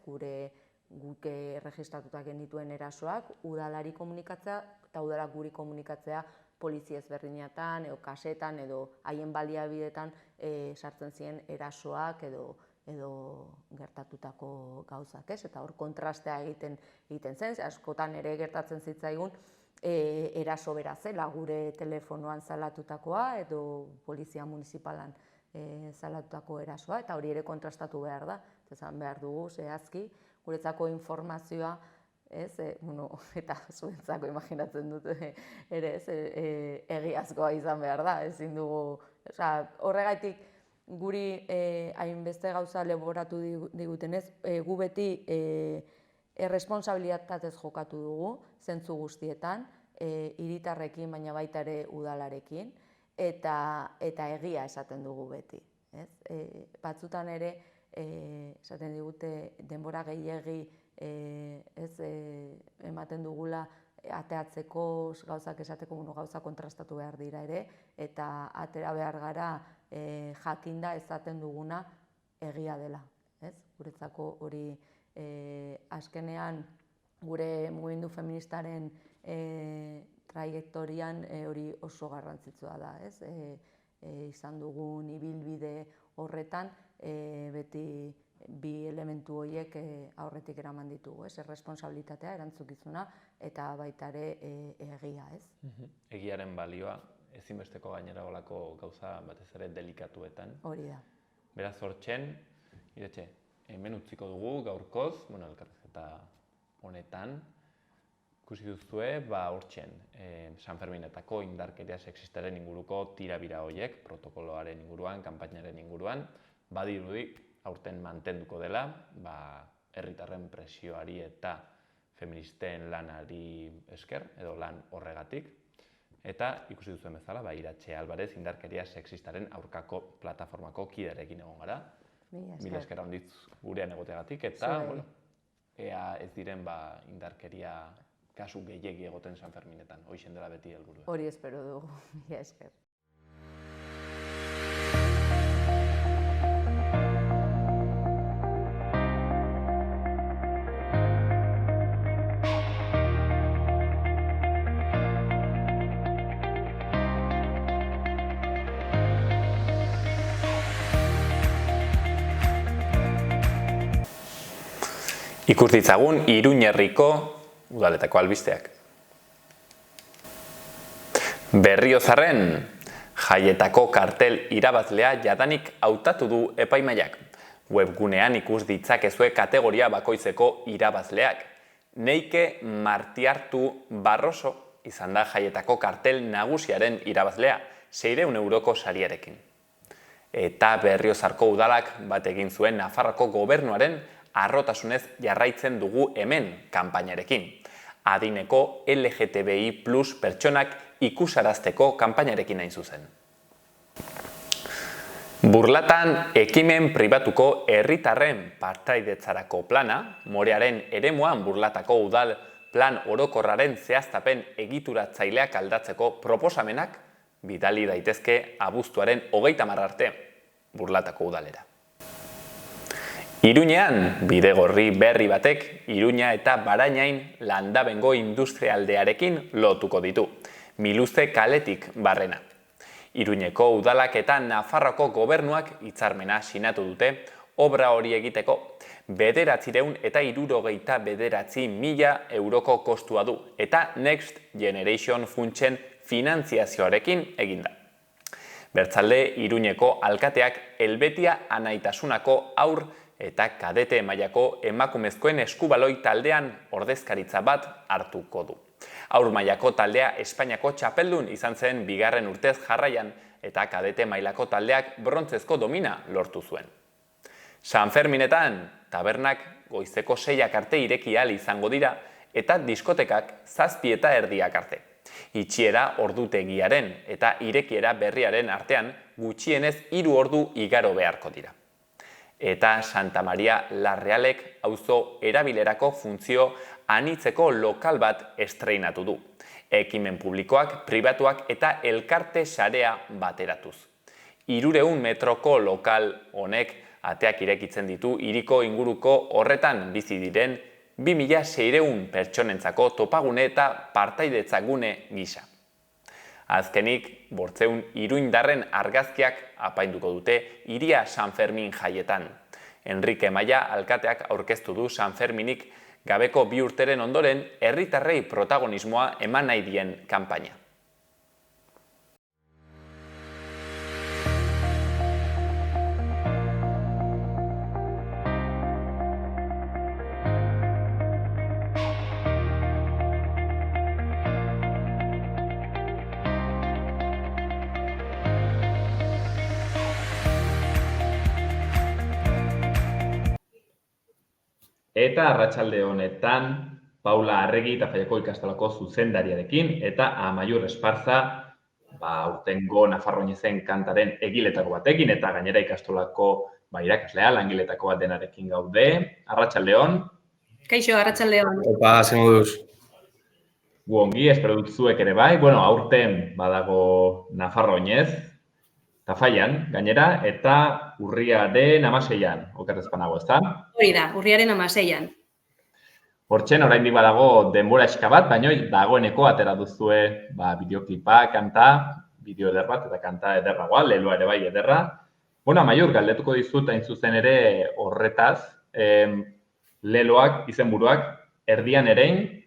guk erregistratutak genituen erasoak, udalari komunikatzea eta udalak guri komunikatzea polizia ezberdinetan, edo kasetan, edo haien baliabidetan sartzen ziren erasoak edo gertatutako gauzak, eta hor kontrastea egiten zen, askotan ere gertatzen zitzaigun eraso bera zela gure telefonoan salatutakoa edo polizia municipalan salatutako erasoa, eta hori ere kontrastatu behar da, esan behar dugu zehazki, guretzako informazioa, eta zuentzako imaginatzen dut ere egiazkoa izan behar da, ezin dugu, horregaitik guri hainbeste gauza leboratu digutenez, gu beti erresponsabilitatez jokatu dugu, zentzu guztietan, hiritarrekin baina baita ere udalarekin, eta egia esaten dugu beti. Batzutan ere, esaten digute denbora gehiegi ematen dugula ateatzeko gauzak esateko gauza kontrastatu behar dira ere, eta atera behar gara jakinda esaten duguna egia dela. Guretzako hori azkenean gure mugimendu feministaren traiektorian hori oso garrantzitsua da. Izan dugun ibilbide horretan beti bi elementu horiek aurretik eraman ditugu, erresponsabilitatea, erantzukizuna eta baita ere egia. Egiaren balioa ezinbesteko gainera olako gauza batez ere delikatuetan. Hori da. Beraz hortzen, Iratxe, hemen utziko dugu gaurkoz, elkarrizketa honetan, ikusi duzue, hortzen, San Ferminetako indarkeria sexistaren inguruko tirabira horiek, protokoloaren inguruan, kanpainaren inguruan, badirudi aurten mantenduko dela, herritarren presioari eta feministen lanari esker, edo lan horregatik. Eta ikusi duzuen bezala, Iratxe Alvarez indarkeria sexistaren aurkako plataformako kiderekin egon gara. Mila esker handitz gurean egoteagatik, eta ea ez diren indarkeria kasu gehiegi egoten San Ferminetan, hoixen dela beti helburua. Hori espero dugu, mila esker. Ikus ditzagun Iruñerriko udaletako albisteak. Berriozarren jaietako kartel irabazlea jadanik hautatu du epaimahaiak. Webgunean ikus ditzakezue kategoria bakoitzeko irabazleak. Neike Martiartu Barroso izan da jaietako kartel nagusiaren irabazlea, 600 euroko sariarekin. Eta Berriozarko udalak bat egin zuen Nafarroako gobernuaren harrotasunez jarraitzen dugu hemen kanpainarekin. Adineko LGTBI+ pertsonak ikusarazteko kanpainarekin hain zuzen. Burlatan ekimen pribatuko herritarren partaidetzarako plana, Morearen eremuan Burlatako udal plan orokorraren zehaztapen egituratzaileak aldatzeko proposamenak bidali daitezke abuztuaren 30 arte Burlatako udalera. Iruñean, bidegorri berri batek, Iruña eta Barainain landabengo industrialdearekin lotuko ditu, Miluze kaletik barrena. Iruñeko udalak eta Nafarroako gobernuak hitzarmena sinatu dute obra hori egiteko. 969.000 euroko kostua du eta Next Generation funtsen finantziazioarekin eginda. Bertzalde, Iruñeko alkateak Helbetia Anaitasunako haur eta kadete mailako emakumezkoen eskubaloi taldean ordezkaritza bat hartuko du. Haur mailako taldea Espainiako txapeldun izan zen bigarren urtez jarraian eta kadete mailako taldeak brontzezko domina lortu zuen. San Ferminetan tabernak goizeko 6 arte ireki ahal izango dira eta diskotekak 7:30 arte. Itxiera ordutegiaren eta irekiera berriaren artean gutxienez 3 ordu igaro beharko dira. Eta Santa Maria La Realek auzo erabilerako funtzio anitzeko lokal bat estreinatu du. Ekimen publikoak, pribatuak eta elkarte sarea bateratuz. 300 metroko lokal honek ateak irekitzen ditu hiriko inguruko horretan bizi diren 2600 pertsonentzako topagune eta partaidetzagune gisa. Azkenik, 500 iruindarren argazkiak apainduko dute hiria San Fermin jaietan. Enrique Maia alkateak aurkeztu du San Ferminik gabeko 2 urteren ondoren herritarrei protagonismoa eman nahi dien kanpaina. Eta arratsalde honetan, Paula Arregi eta Faiako ikastolako zuzendariarekin eta Amaiur Esparza, aurtengo Nafarroinezen kantaren egiletako batekin eta gainera ikastolako irakaslea langiletako bat denarekin gaude. Arratsaldeon. Kaixo, arratsaldeon. Opa, zen moduz. Gu ongi, espero dut zuek ere bai. Aurten badago Nafarroinez, Tafaian, gainera, eta urriaren 16an, okerrezpanago, ezta? Hori da, urriaren 16an. Hortzen, oraindik badago denbora eska bat, baina dagoeneko atera duzue bideoklipa, kanta, bideo eder bat, eta kanta ederragoa, leloa ere bai ederra. Amaiur, galdetuko dizut hain zuzen ere horretaz, leloak, izenburuak, erdian erein,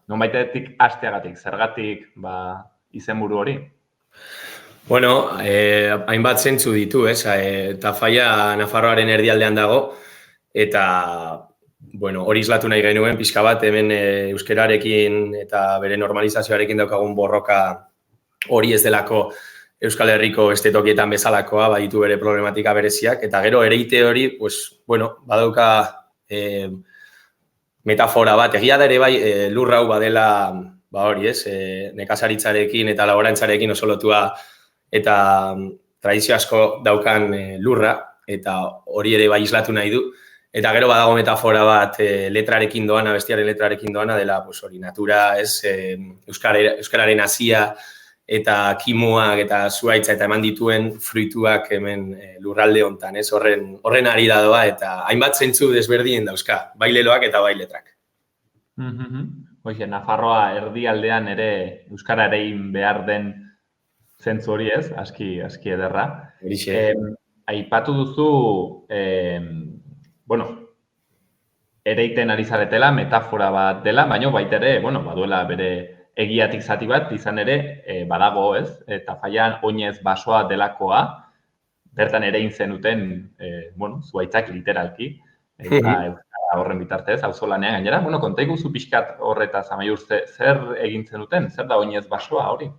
nonbaitetik hasteagatik, zergatik izenburu hori? Bueno, hainbat zentzu ditu, Tafaia Nafarroaren erdialdean dago, eta bueno, hori islatu nahi genuen, pixka bat, hemen euskararekin eta bere normalizazioarekin daukagun borroka hori ez delako Euskal Herriko beste tokietan bezalakoa, baditu bere problematika bereziak, eta gero ereite hori, pues, bueno, badauka metafora bat, egia da ere bai, lurra hau badela, ba hori ez, nekazaritzarekin eta laborantzarekin oso lotua eta tradizio asko daukan lurra, eta hori ere bai islatu nahi du. Eta gero badago metafora bat letrarekin doana, bestiaren letrarekin doana, dela pues, hori natura, ez, euskararen hasia eta kimuak eta zuhaitza eta eman dituen fruituak hemen lurralde hontan, ez, horren ari da doa, eta hainbat zentzu desberdien dauzka, bai leloak eta bai letrak. Hoxe, Nafarroa erdialdean ere euskara erein behar den zentzu hori ez, aski ederra. Aipatu duzu, bueno, ereiten ari zaretela, metafora bat dela, baina baita ere, bueno, baduela bere egiatik zati bat, izan ere, badago ez, eta Tafallan oinez basoa delakoa, bertan ere zenuten, bueno, zuhaitzak literalki, eta horren bitartez, auzolanean gainera, bueno, konta iguzu pixkat horretaz, Amaiur, zer egin zenuten, zer da oinez basoa hori?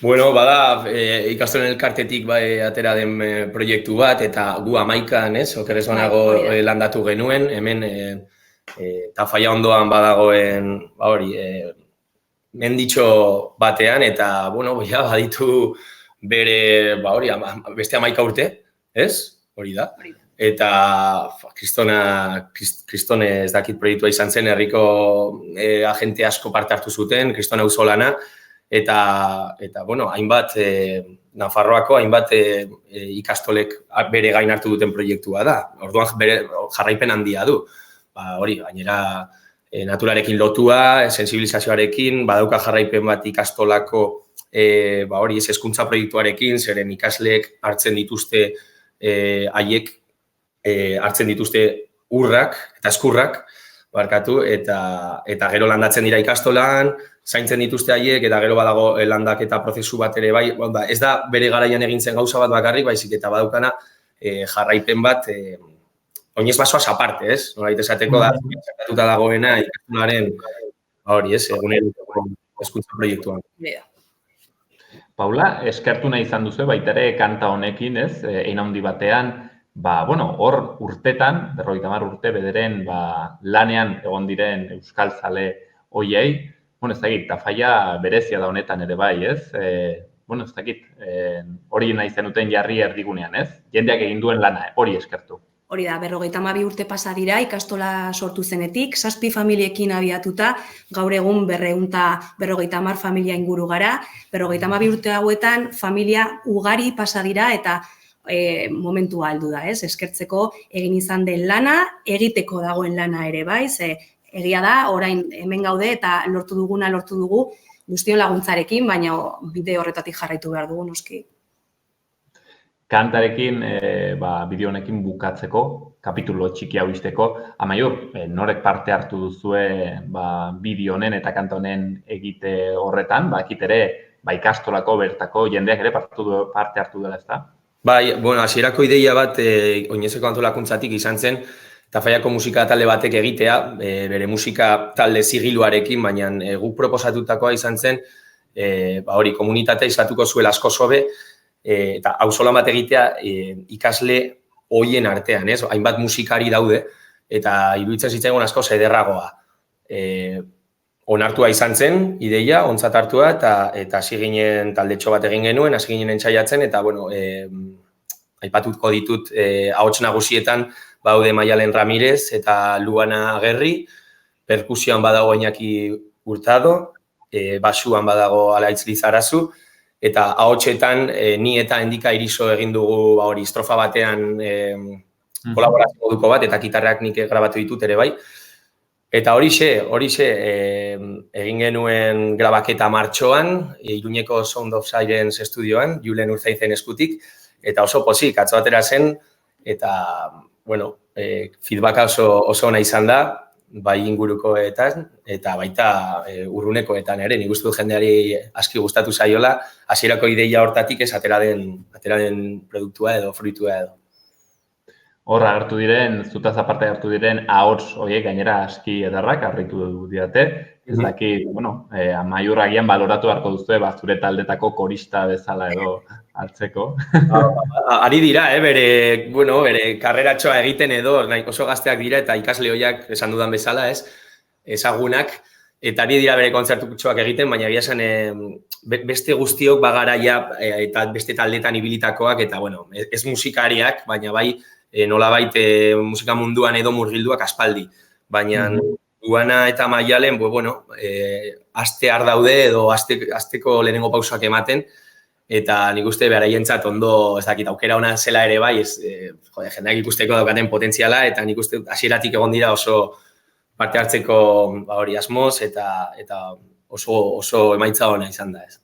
Bueno, bada, ikastolen elkartetik atera den proiektu bat, eta gu 11an, ez, okerrez banago landatu genuen, hemen Tafalla ondoan badagoen, ba hori, menditxo batean, eta, bueno, baditu bere, ba hori, beste 11 urte, ez? Hori da. Eta kristone ez dakit proiektua izan zen, herriko agente asko parte hartu zuten, kristone auzolana, eta bueno, hainbat, Nafarroako hainbat ikastolek bere gain hartu duten proiektua da. Orduan bere jarraipen handia du. Hori, gainera naturarekin lotua, sensibilizazioarekin, badauka jarraipen bat ikastolako, hori, hezkuntza proiektuarekin, zeren ikasleek hartzen dituzte, haiek hartzen dituzte urrak eta eskurrak, barkatu, eta gero landatzen dira ikastolan, zaintzen dituzte haiek, eta gero badago landaketa prozesu bat ere bai, ez da bere garaian egin zen gauza bat bakarrik, baizik eta badaukana jarraipen bat, oinez basoaz aparte, ez? Nolabait esateko da, zakatuta dagoena ikastolaren, hori, ez, eguneroko hezkuntza proiektuan. Paula, eskertu nahi izan duzu, baita ere kanta honekin, ez, hein handi batean, bueno, hor urtetan, 50 urte bederen lanean egon diren euskal zale hoiei, bueno, ez dakit, Tafalla berezia da honetan ere bai, ez? Bueno, ez dakit, hori nahi zenuten jarri erdigunean, ez? Jendeak egin duen lana, hori eskertu. Hori da, 52 urte pasa dira, ikastola sortu zenetik, 7 familiekin abiatuta, gaur egun 250 familia inguru gara, 52 urte hauetan familia ugari pasa dira eta momentua heldu da, ez? Eskertzeko egin izan den lana, egiteko dagoen lana ere bai, egia da, orain hemen gaude eta lortu dugu guztion laguntzarekin, baina bide horretatik jarraitu behar dugu, noski. Kantarekin, bideo honekin bukatzeko, kapitulo txiki hau izteko, Amaiur, norek parte hartu duzue bideo honen eta kanta honen egite horretan, bakit ere, ikastolako bertako jendeak ere parte hartu dela, ez da? Bai, bueno, hasierako ideia bat, oinezeko antolakuntzatik izan zen, Tafallako musika talde batek egitea, bere musika talde zigiluarekin, baina guk proposatutakoa izan zen, hori, komunitatea izatuko zuela asko sobe, eta auzolan bat egitea ikasle hoien artean, ez? Hainbat musikari daude, eta iruditzen zitzaigun asko ederragoa. Onartua izan zen, ideia, ontzat hartua, eta hasi ginen taldetxo bat egin genuen, hasi ginen entzaiatzen, eta, bueno, aipatuko ditut, ahots nagusietan, baude Maialen Ramirez eta Luana Agerri, perkusioan badago Iñaki Hurtado, basuan badago Alaitz Lizarazu, eta ahotsetan ni eta Endika Iriso egin dugu hori estrofa batean kolaborazio moduko bat, eta gitarrak nik grabatu ditut ere bai. Eta horixe, egin genuen grabaketa martxoan, Iruñeko Sound of Sirens estudioan, Julen Urzaizen eskutik, eta oso pozik, atzo atera zen, eta, bueno, feedbacka oso ona izan da, bai ingurukoetan, eta baita urrunekoetan ere, nik uste dut jendeari aski gustatu zaiola, hasierako ideia hortatik ez atera den produktua edo fruitua edo. Hor agertu diren, zutaz aparte agertu diren ahots horiek gainera aski ederrak harritu didate. Ez dakit, Amaiur agian baloratu beharko duzue, zure taldetako korista bezala edo hartzeko. Ari dira, bere karreratxoa egiten edo, oso gazteak dira eta ikasle horiak esan dudan bezala, ezagunak, eta ari dira bere kontzertutxoak egiten, baina egia esan beste guztiok bagaraia eta beste taldetan ibilitakoak, eta ez musikariak, baina bai nolabait musika munduan edo murgilduak aspaldi. Baina Duana eta Maialen, astear daude edo asteko lehenengo pausak ematen, eta nik uste beraientzat ondo, ez dakit, aukera ona zela ere bai, jendeak ikusteko daukaten potentziala, eta nik uste hasieratik egon dira oso parte hartzeko asmoz, eta oso emaitza ona izan da ez.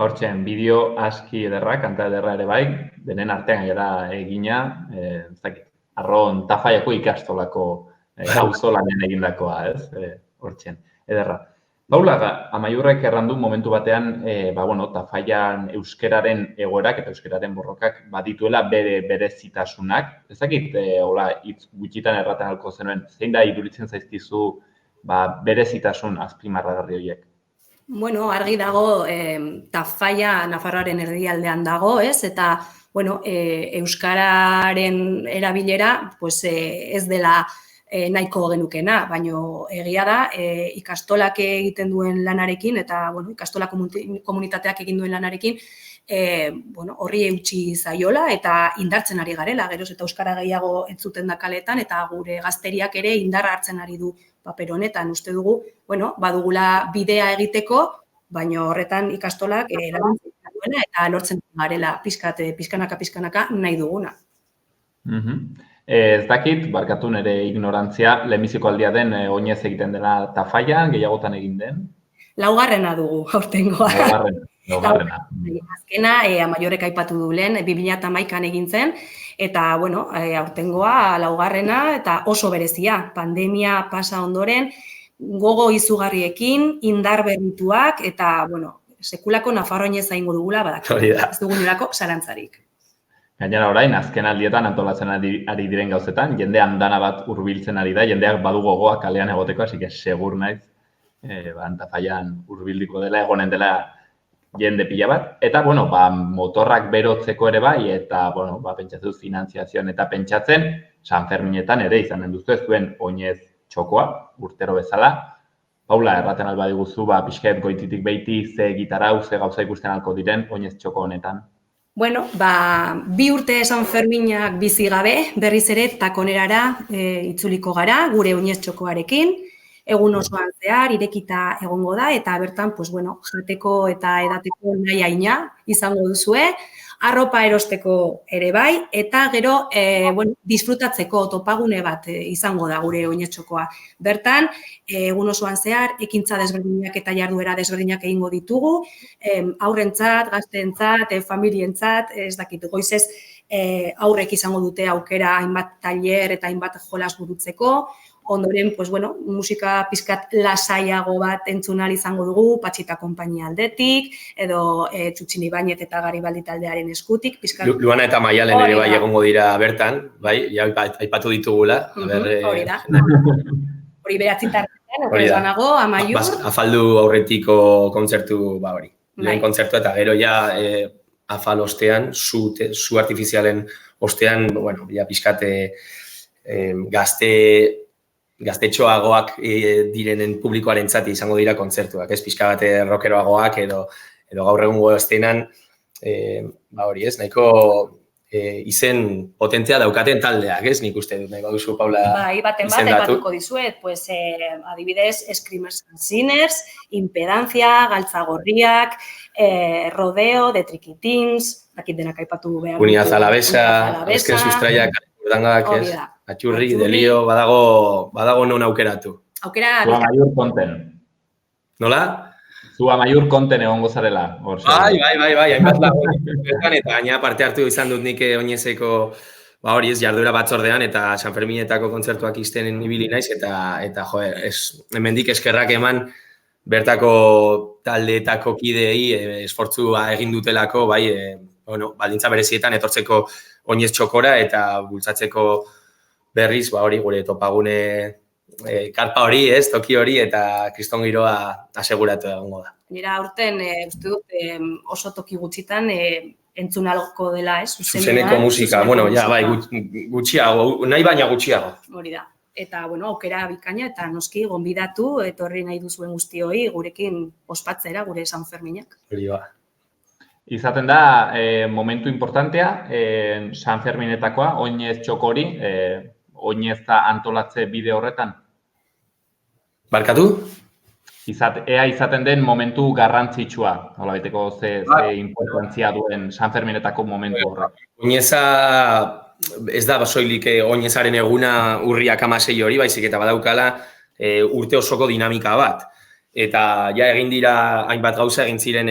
Hortzen, bideo aski ederra, kanta ederra ere bai, denen artean gara egina, ez dakit, Arron Tafaiako ikastolako auzolanean egindakoa, ez? Hortzen, ederra. Paula, Amaiurrek errandu momentu batean, Tafaian euskeraren egoerak eta euskeraren borrokak badituela berezitasunak. Ez dakit, hitz gutxitan erraten halko zenuen, zein da iduritzen zaizkizu berezitasun azpimarragarri horiek? Argi dago, Tafaia Nafarroaren erdialdean dago, ez? Eta, euskararen erabilera, ez dela nahiko genukena, baina egia da, ikastolak egiten duen lanarekin, eta, ikastola komunitateak egin duen lanarekin, horri eutxi zaiola, eta indartzen ari garela, geroz eta euskara gehiago entzuten da kaletan, eta gure gazteriak ere indarra hartzen ari du paper honetan. Uste dugu, badugula bidea egiteko, baina horretan ikastolak laguntzen duela eta lortzen garela pizkanaka nahi duguna. Ez dakit, barkatu nire ignorantzia, lehenbiziko aldia den oinez egiten dela Tafaian, gehiagotan egin den? Laugarrena dugu, aurtengoa. Laugarrena. Azkena, Amaiorek aipatu du lehen, 2011an egin zen, eta, aurtengoa laugarrena eta oso berezia. Pandemia pasa ondoren, gogo izugarriekin, indar berrituak, eta, sekulako Nafarroinez zaingo dugula, ez dugu nolako zarantzarik. Gainera orain, azken aldietan antolatzen ari diren gauzetan, jende andana bat hurbiltzen ari da, jendeak badu gogoa kalean egoteko, hasi que segur naiz, Tafaian hurbildiko dela, egonen dela jende pila bat. Eta, motorrak berotzeko ere bai, eta, pentsatzen finantziazioan eta pentsatzen, San Ferminetan ere izanen duzu ez duen oinez txokoa, urtero bezala. Paula, erraten alba diguzu, pixket goititik behiti, ze gitarau, ze gauza ikusten alko diren oinez txoko honetan. 2 urte San Ferminak bizi gabe, berriz ere takonerara itzuliko gara, gure oinez txokoarekin, egun osoan zehar, irekita egongo da, eta bertan, jateko eta edateko nahi haina izango duzue, arropa erosteko ere bai, eta gero, disfrutatzeko topagune bat izango da gure oinetxokoa. Bertan, egun osoan zehar, ekintza desberdinak eta jarduera desberdinak egingo ditugu, haurrentzat, gazteentzat, familientzat, ez dakit, goizez aurrek izango dute aukera hainbat tailer eta hainbat jolas burutzeko, ondoren, musika pizkat lasaiago bat entzunal izango dugu, Patxita konpainia aldetik, edo Txutxini Bainet eta Garibaldi taldearen eskutik. Luana eta Maialen ere bai egongo dira bertan, bai, aipatu ditugula. Hori da. Hori beratzitartean, horretan nago, Amaiur. Afaldu aurretiko kontzertu, hori. Lehen kontzertu eta gero ja afal ostean, zu artifizialen ostean, pizkate gaztetxoagoak direnen publikoaren zati izango dira kontzertuak, ez pixka bat rockeroagoak edo gaur egungo estenan, hori ez, nahiko izen potentzia daukaten taldeak, ez, nik uste dut, nahi baduzu, Paula, baten bat aipatuko dizuet, adibidez, Screamers and Sinners, Impedancia, Galtzagorriak, Rodeo, The Tricky Things, dakit denak aipatu behar. Unidad Alavesa, Ezken Sustraiak, Urdangak, ez, Atxurri, Delio, badago non aukeratu. Aukera... Zua Amaiur konten. Nola? Zua Amaiur konten egongo zarela. Bai, hainbat lagun. Eta gaina parte hartu izan dut nik oinezeko, hori ez, jarduera batzordean, eta San Ferminetako kontzertuak izten ibili naiz, eta hemendik eskerrak eman bertako taldeetako kideei esfortzua egin dutelako, bai, baldintza berezietan etortzeko oinez txokora eta bultzatzeko berriz, hori gure topagune karpa hori, toki hori, eta kriston giroa aseguratu egongo da. Nira aurten, uste dut, oso toki gutxitan entzun algo dela, Zuzeneko musika, bai, gutxiago, nahi baina gutxiago. Hori da. Eta, aukera bikaina eta noski gonbidatu, etorri nahi duzuen guztioi gurekin ospatzera, gure San Ferminak. Hori ba. Izaten da, momentu importantea, San Ferminetakoa, oinez txokori, oinezta antolatze bide horretan? Barkatu? Ea izaten den momentu garrantzitsua, nola baiteko ze importantzia duen San Ferminetako momentu horretan. Oineza ez da soilik oinezaren eguna urriak 16 hori, baizik eta badaukala urte osoko dinamika bat. Eta ja egin dira hainbat gauza egin ziren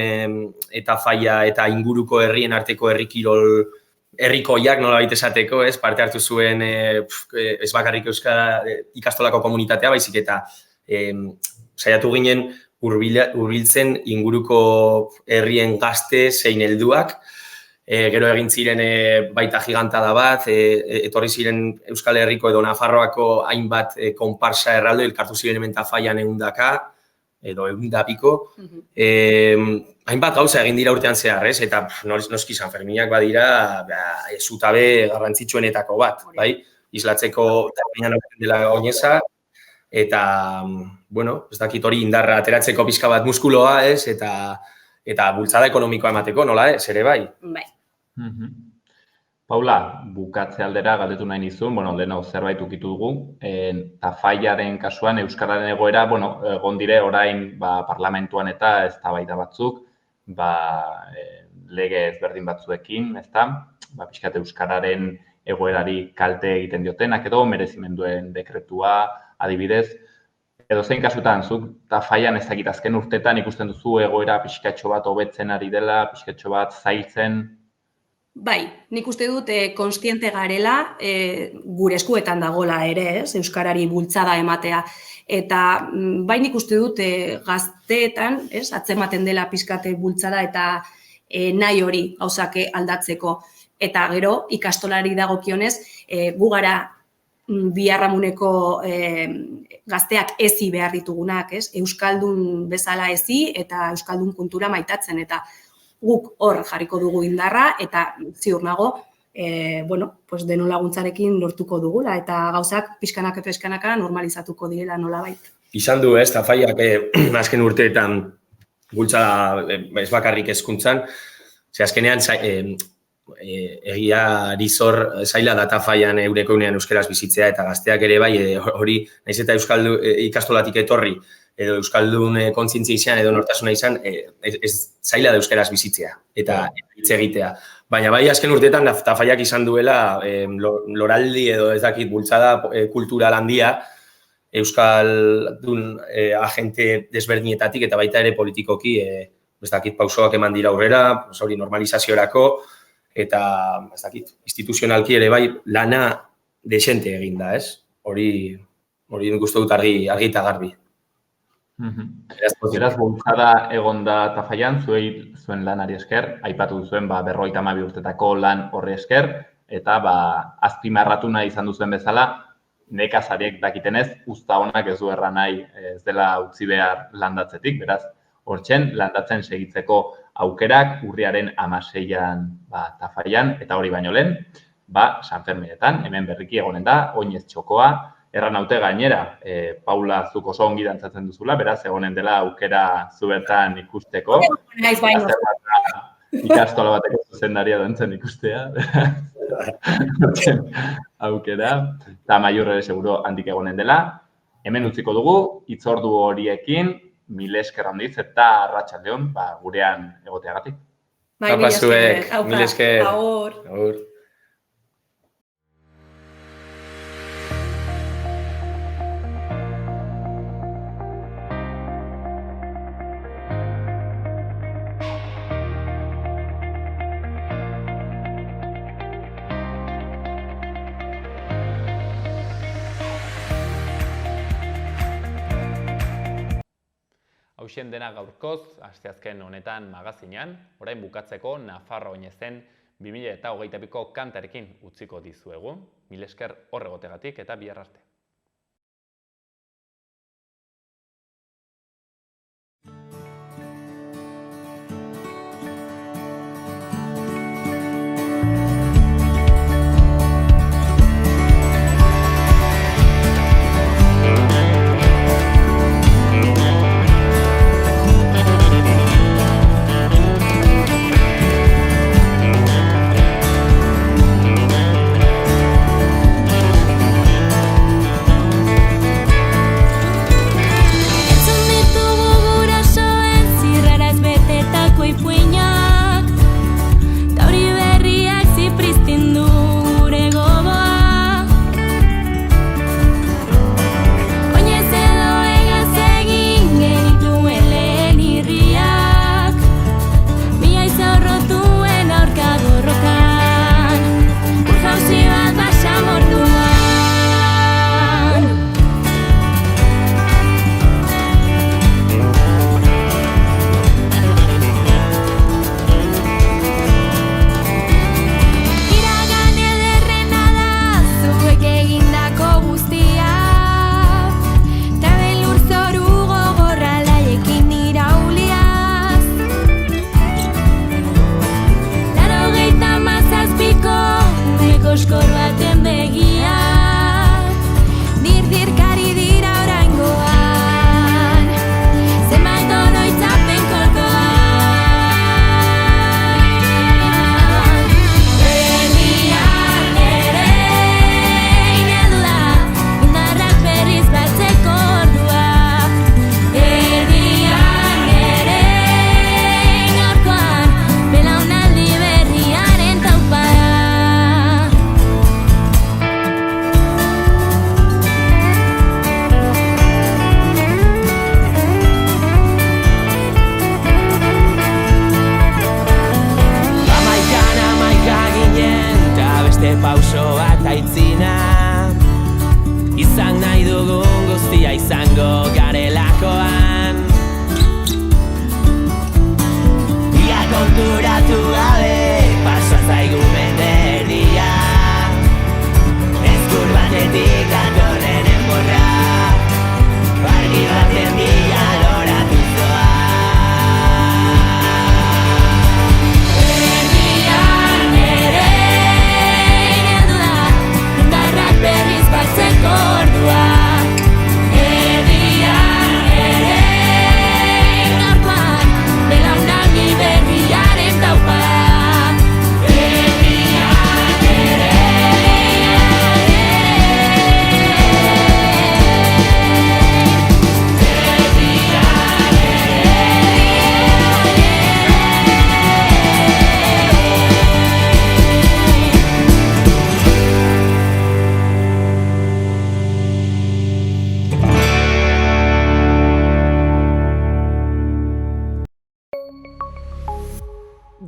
eta Faia eta inguruko herrien arteko herrikoiak nolabait esateko, parte hartu zuen ez bakarrik euskara ikastolako komunitatea, baizik eta saiatu ginen hurbiltzen inguruko herrien gazte zein helduak. Gero egin ziren baita gigantada bat, etorri ziren Euskal Herriko edo Nafarroako hainbat konparsa erraldo, elkartu ziren hemen Tafaian 100 edo 100 hainbat gauza egin dira urtean zehar, eta noski San Ferminak badira zutabe garrantzitsuenetako bat, bai? Islatzeko terminan aurten dela oineza, eta, ez dakit hori indarra ateratzeko pixka bat muskuloa, eta bultzada ekonomikoa emateko, nola, ere bai? Bai. Paula, bukatze aldera galdetu nahi nizun, lehenago zerbait ukitu dugu, Tafaiaren kasuan euskararen egoera, egon dire orain parlamentuan eta eztabaida batzuk, lege ezberdin batzuekin, ezta? Pixkat euskararen egoerari kalte egiten diotenak edo merezimenduen dekretua, adibidez. Edo zein kasutan, zuk Tafaian ez dakit azken urtetan ikusten duzu egoera pixkatxo bat hobetzen ari dela, pixkatxo bat zailtzen? Bai, nik uste dut kontziente garela gure eskuetan dagola ere, euskarari bultzada ematea. Eta bai nik uste dut gazteetan, atzematen dela pixkate bultzada eta nahi hori gauzak aldatzeko. Eta gero, ikastolari dagokionez, gu gara biharramuneko gazteak ezi behar ditugunak, euskaldun bezala ezi eta euskaldun kultura maitatzen. Eta guk hor jarriko dugu indarra eta ziur nago, denon laguntzarekin lortuko dugula eta gauzak pixkanaka normalizatuko direla nolabait. Izan du, Tafaiak azken urteetan bultzada ez bakarrik hezkuntzan, azkenean egiari zor zaila da Tafaian eureko unean euskaraz bizitzea eta gazteak ere bai, hori nahiz eta ikastolatik etorri, edo euskaldun kontzientzia izan edo nortasuna izan, ez zaila da euskaraz bizitzea eta hitz egitea. Baina bai azken urteetan Tafaiak izan duela loraldi edo ez dakit bultzada kultural handia euskaldun agente desberdinetatik eta baita ere politikoki ez dakit pausoak eman dira aurrera, hori normalizaziorako eta ez dakit instituzionalki ere bai lana desente egin da, ez? Hori nik uste dut argi eta garbi. Beraz, bultzada egon da Tafaian, zuen lanari esker, aipatu duzuen 52 urtetako lan horri esker, eta azpimarratu nahi izan duzuen bezala, nekazariek dakitenez, uzta honak ez du erran nahi ez dela utzi behar landatzetik, beraz, hortzen landatzen segitzeko aukerak urriaren 16an Tafaian, eta hori baino lehen, San Ferminetan, hemen berriki egonen da, oinez txokoa, erran haute gainera, Paula, zuk oso ongi dantzatzen duzula, beraz, egonen dela aukera zubertan ikusteko. Ikastola bateko zuzendaria dantzen ikustea. Aukera. Eta maior ere seguro handik egonen dela. Hemen utziko dugu, hitzordu horiekin, mil esker handiz eta arratsaldeon gurean egoteagatik. Mila esker. Mil esker. Agur. Hauxen dena gaurkoz, asteazken honetan magazinean, orain bukatzeko Nafarro oinezen 2022ko kantarekin utziko dizuegu. Mil esker horregotegatik eta bihar arte.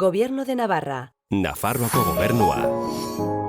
Gobierno de Navarra. Nafarroako gobernua.